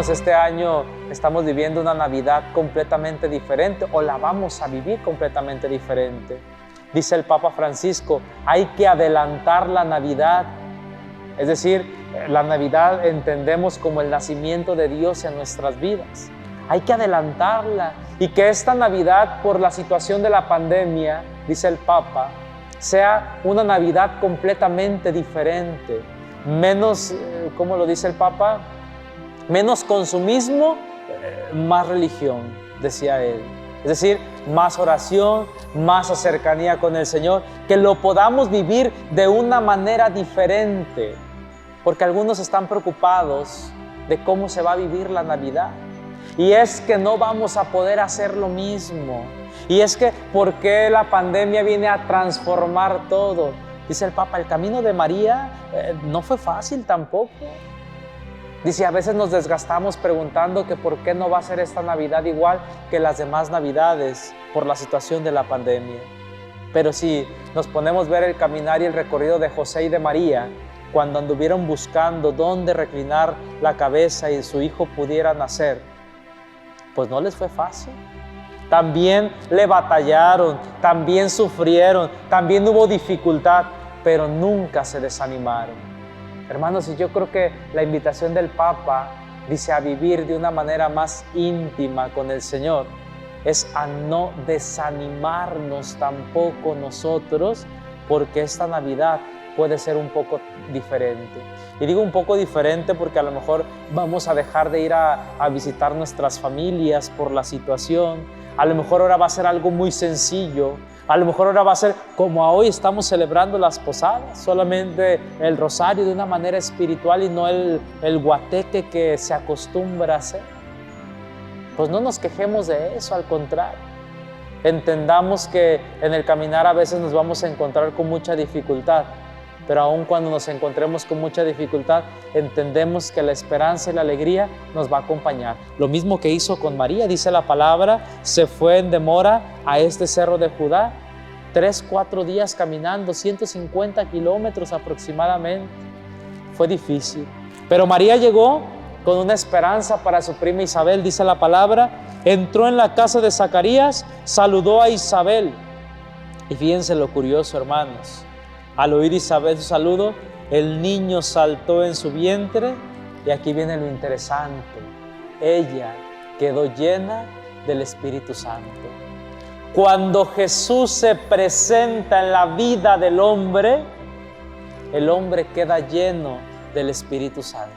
Hermanos, este año estamos viviendo una Navidad completamente diferente, o la vamos a vivir completamente diferente. Dice el Papa Francisco, hay que adelantar la Navidad. Es decir, la Navidad entendemos como el nacimiento de Dios en nuestras vidas. Hay que adelantarla, y que esta Navidad, por la situación de la pandemia, dice el Papa, sea una Navidad completamente diferente. Menos, ¿cómo lo dice el Papa? Menos consumismo, más religión, decía él. Es decir, más oración, más cercanía con el Señor, que lo podamos vivir de una manera diferente, porque algunos están preocupados de cómo se va a vivir la Navidad. Y es que no vamos a poder hacer lo mismo. Y es que, ¿por qué la pandemia viene a transformar todo? Dice el Papa, el camino de María no fue fácil tampoco. Dice, a veces nos desgastamos preguntando que por qué no va a ser esta Navidad igual que las demás Navidades por la situación de la pandemia. Pero si nos ponemos a ver el caminar y el recorrido de José y de María, cuando anduvieron buscando dónde reclinar la cabeza y su hijo pudiera nacer, pues no les fue fácil. También le batallaron, también sufrieron, también hubo dificultad, pero nunca se desanimaron. Hermanos, y yo creo que la invitación del Papa dice a vivir de una manera más íntima con el Señor, es a no desanimarnos tampoco nosotros, porque esta Navidad puede ser un poco diferente. Y digo un poco diferente porque a lo mejor vamos a dejar de ir a visitar nuestras familias por la situación. A lo mejor ahora va a ser algo muy sencillo. A lo mejor ahora va a ser como hoy estamos celebrando las posadas, solamente el rosario de una manera espiritual y no el guateque que se acostumbra a hacer. Pues no nos quejemos de eso, al contrario. Entendamos que en el caminar a veces nos vamos a encontrar con mucha dificultad, pero aun cuando nos encontremos con mucha dificultad, entendemos que la esperanza y la alegría nos va a acompañar. Lo mismo que hizo con María, dice la palabra, se fue en demora a este cerro de Judá, 3-4 días caminando, 150 kilómetros aproximadamente. Fue difícil, pero María llegó con una esperanza para su prima Isabel, dice la palabra, entró en la casa de Zacarías, saludó a Isabel. Y fíjense lo curioso, hermanos. Al oír Isabel su saludo, el niño saltó en su vientre, y aquí viene lo interesante. Ella quedó llena del Espíritu Santo. Cuando Jesús se presenta en la vida del hombre, el hombre queda lleno del Espíritu Santo.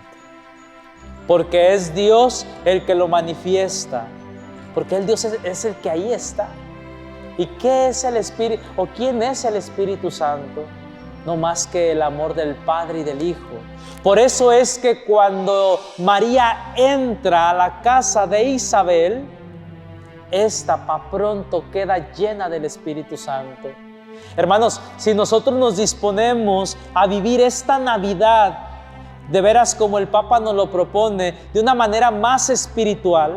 Porque es Dios el que lo manifiesta, porque el Dios es el que ahí está. ¿Y qué es el Espíritu? ¿O quién es el Espíritu Santo? No más que el amor del Padre y del Hijo. Por eso es que cuando María entra a la casa de Isabel, esta pa' pronto queda llena del Espíritu Santo. Hermanos, si nosotros nos disponemos a vivir esta Navidad, de veras como el Papa nos lo propone, de una manera más espiritual,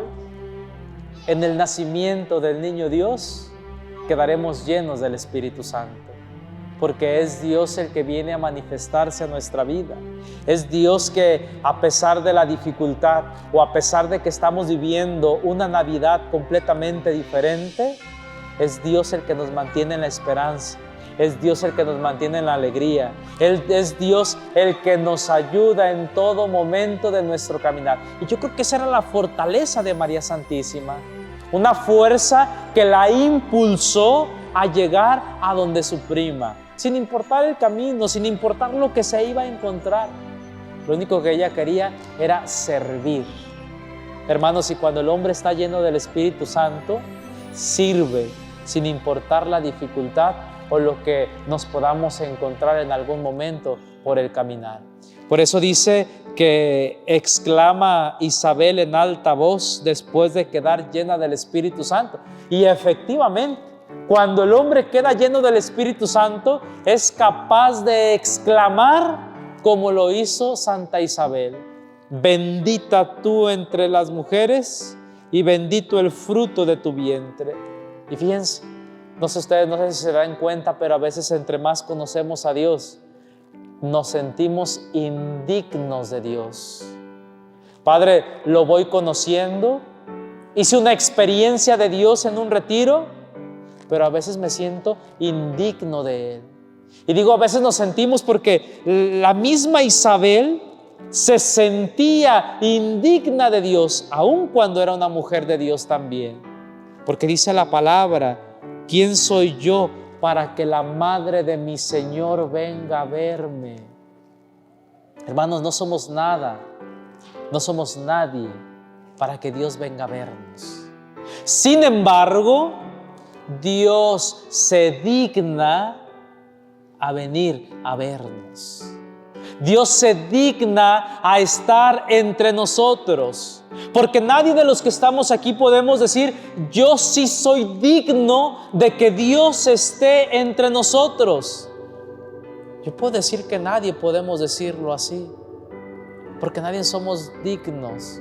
en el nacimiento del niño Dios, quedaremos llenos del Espíritu Santo. Porque es Dios el que viene a manifestarse en nuestra vida. Es Dios que, a pesar de la dificultad o a pesar de que estamos viviendo una Navidad completamente diferente, es Dios el que nos mantiene en la esperanza. Es Dios el que nos mantiene en la alegría. Es Dios el que nos ayuda en todo momento de nuestro caminar. Y yo creo que esa era la fortaleza de María Santísima. Una fuerza que la impulsó a llegar a donde su prima, sin importar el camino, sin importar lo que se iba a encontrar. Lo único que ella quería era servir. Hermanos, y cuando el hombre está lleno del Espíritu Santo, sirve sin importar la dificultad o lo que nos podamos encontrar en algún momento por el caminar. Por eso dice que exclama Isabel en alta voz después de quedar llena del Espíritu Santo. Y efectivamente, cuando el hombre queda lleno del Espíritu Santo, es capaz de exclamar como lo hizo Santa Isabel: bendita tú entre las mujeres y bendito el fruto de tu vientre. Y fíjense, no sé ustedes, no sé si se dan cuenta, pero a veces entre más conocemos a Dios, nos sentimos indignos de Dios. Padre, lo voy conociendo, hice una experiencia de Dios en un retiro, pero a veces me siento indigno de Él. Y digo, a veces nos sentimos porque la misma Isabel se sentía indigna de Dios, aun cuando era una mujer de Dios también. Porque dice la palabra, ¿quién soy yo para que la madre de mi Señor venga a verme? Hermanos, no somos nada, no somos nadie para que Dios venga a vernos. Sin embargo, Dios se digna a venir a vernos. Dios se digna a estar entre nosotros, porque nadie de los que estamos aquí podemos decir, yo sí soy digno de que Dios esté entre nosotros. Yo puedo decir que nadie podemos decirlo así, porque nadie somos dignos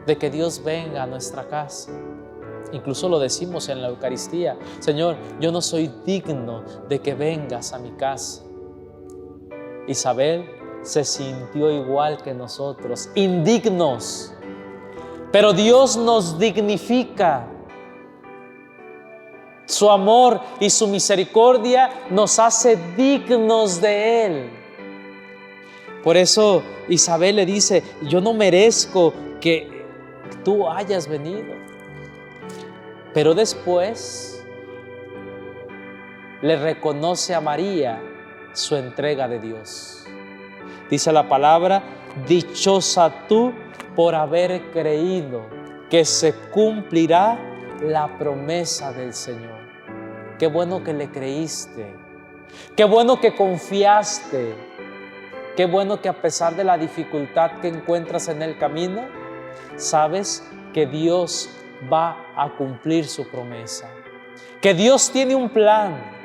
de que Dios venga a nuestra casa. Incluso lo decimos en la Eucaristía, Señor, yo no soy digno de que vengas a mi casa. Isabel se sintió igual que nosotros, indignos, pero Dios nos dignifica. Su amor y su misericordia nos hace dignos de Él. Por eso Isabel le dice, yo no merezco que tú hayas venido. Pero después le reconoce a María su entrega de Dios. Dice la palabra, dichosa tú por haber creído que se cumplirá la promesa del Señor. Qué bueno que le creíste, qué bueno que confiaste, qué bueno que a pesar de la dificultad que encuentras en el camino, sabes que Dios va a cumplir su promesa, que Dios tiene un plan.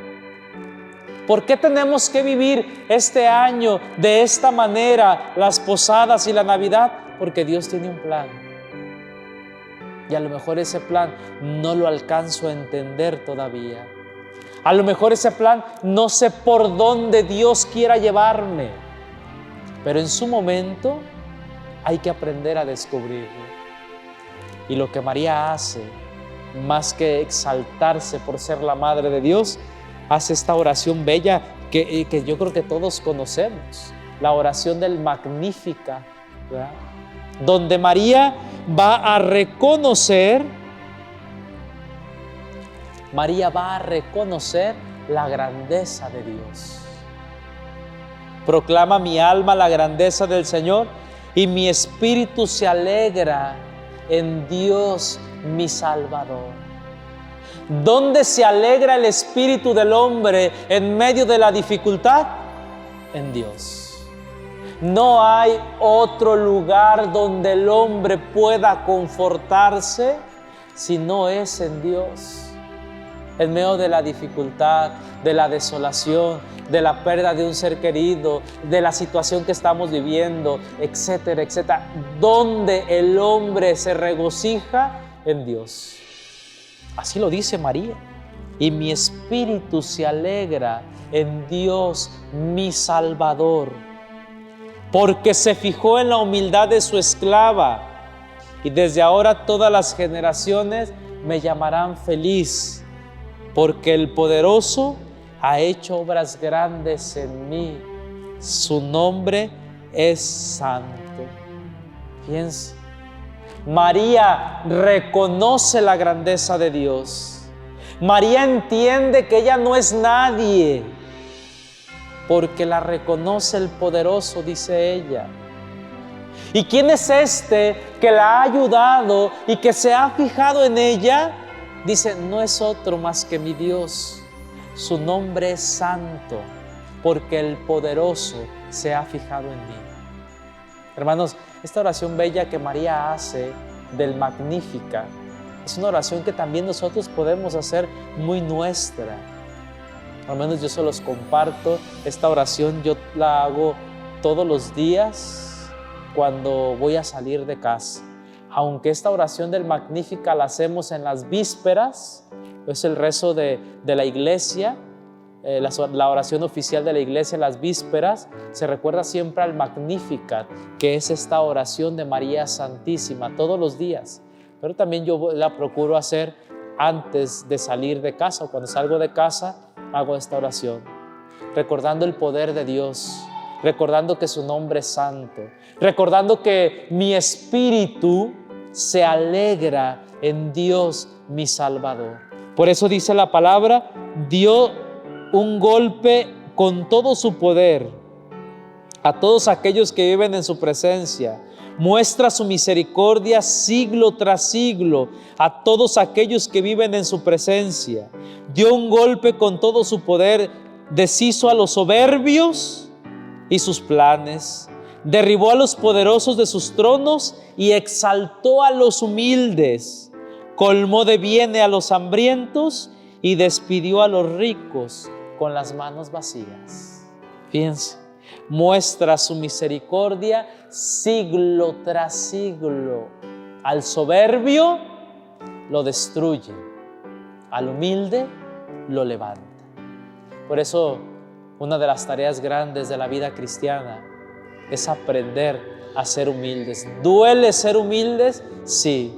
¿Por qué tenemos que vivir este año de esta manera, las posadas y la Navidad? Porque Dios tiene un plan. Y a lo mejor ese plan no lo alcanzo a entender todavía. A lo mejor ese plan no sé por dónde Dios quiera llevarme. Pero en su momento hay que aprender a descubrirlo. Y lo que María hace, más que exaltarse por ser la Madre de Dios, hace esta oración bella que yo creo que todos conocemos, la oración del Magnificat, ¿verdad? Donde María va a reconocer la grandeza de Dios. Proclama mi alma la grandeza del Señor y mi espíritu se alegra en Dios mi Salvador. ¿Dónde se alegra el espíritu del hombre en medio de la dificultad? En Dios. No hay otro lugar donde el hombre pueda confortarse si no es en Dios. En medio de la dificultad, de la desolación, de la pérdida de un ser querido, de la situación que estamos viviendo, etcétera, etcétera. ¿Dónde el hombre se regocija? En Dios. Así lo dice María. Y mi espíritu se alegra en Dios, mi Salvador, porque se fijó en la humildad de su esclava. Y desde ahora todas las generaciones me llamarán feliz, porque el poderoso ha hecho obras grandes en mí. Su nombre es santo. Piensa. María reconoce la grandeza de Dios. María entiende que ella no es nadie, porque la reconoce el poderoso, dice ella. ¿Y quién es este que la ha ayudado y que se ha fijado en ella? Dice, no es otro más que mi Dios. Su nombre es santo, porque el poderoso se ha fijado en mí. Hermanos, esta oración bella que María hace del Magnificat es una oración que también nosotros podemos hacer muy nuestra. Al menos yo se los comparto. Esta oración yo la hago todos los días cuando voy a salir de casa. Aunque esta oración del Magnificat la hacemos en las vísperas, es el rezo de la iglesia, la oración oficial de la iglesia, las vísperas, se recuerda siempre al Magnificat, que es esta oración de María Santísima todos los días. Pero también yo la procuro hacer antes de salir de casa, o cuando salgo de casa, hago esta oración, recordando el poder de Dios, recordando que su nombre es santo, recordando que mi espíritu se alegra en Dios mi Salvador. Por eso dice la palabra, dio un golpe con todo su poder a todos aquellos que viven en su presencia. Muestra su misericordia siglo tras siglo a todos aquellos que viven en su presencia. Dio un golpe con todo su poder, deshizo a los soberbios y sus planes, derribó a los poderosos de sus tronos y exaltó a los humildes, colmó de bienes a los hambrientos y despidió a los ricos con las manos vacías. Fíjense, muestra su misericordia siglo tras siglo. Al soberbio lo destruye, al humilde lo levanta. Por eso, una de las tareas grandes de la vida cristiana es aprender a ser humildes. ¿Duele ser humildes? Sí,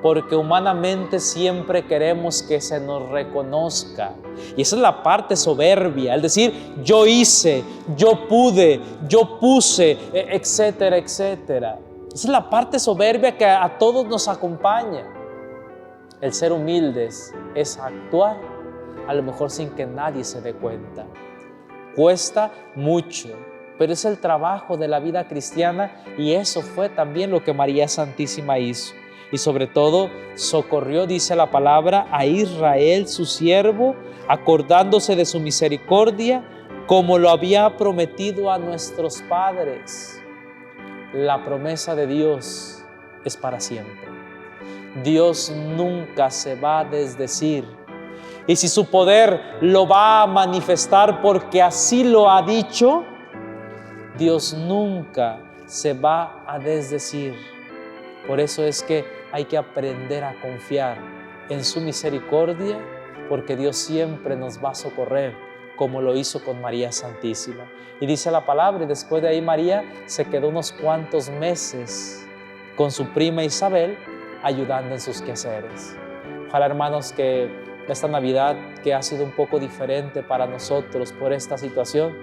porque humanamente siempre queremos que se nos reconozca. Y esa es la parte soberbia, el decir, yo hice, yo pude, yo puse, etcétera, etcétera. Esa es la parte soberbia que a todos nos acompaña. El ser humildes es actuar, a lo mejor sin que nadie se dé cuenta. Cuesta mucho, pero es el trabajo de la vida cristiana, y eso fue también lo que María Santísima hizo. Y sobre todo socorrió, dice la palabra, a Israel su siervo, acordándose de su misericordia, como lo había prometido a nuestros padres. La promesa de Dios es para siempre. Dios nunca se va a desdecir. Y si su poder lo va a manifestar porque así lo ha dicho, Dios nunca se va a desdecir. Por eso es que hay que aprender a confiar en su misericordia, porque Dios siempre nos va a socorrer, como lo hizo con María Santísima. Y dice la palabra, y después de ahí María se quedó unos cuantos meses con su prima Isabel, ayudando en sus quehaceres. Ojalá, hermanos, que esta Navidad, que ha sido un poco diferente para nosotros por esta situación,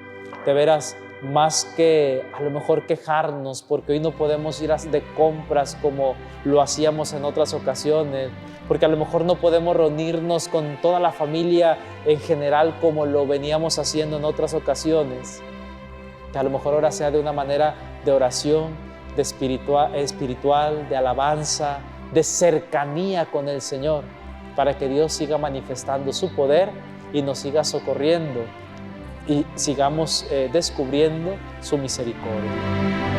de veras, más que a lo mejor quejarnos porque hoy no podemos ir de compras como lo hacíamos en otras ocasiones, porque a lo mejor no podemos reunirnos con toda la familia en general como lo veníamos haciendo en otras ocasiones, que a lo mejor ahora sea de una manera de oración, de espiritual, de alabanza, de cercanía con el Señor, para que Dios siga manifestando su poder y nos siga socorriendo y sigamos descubriendo su misericordia.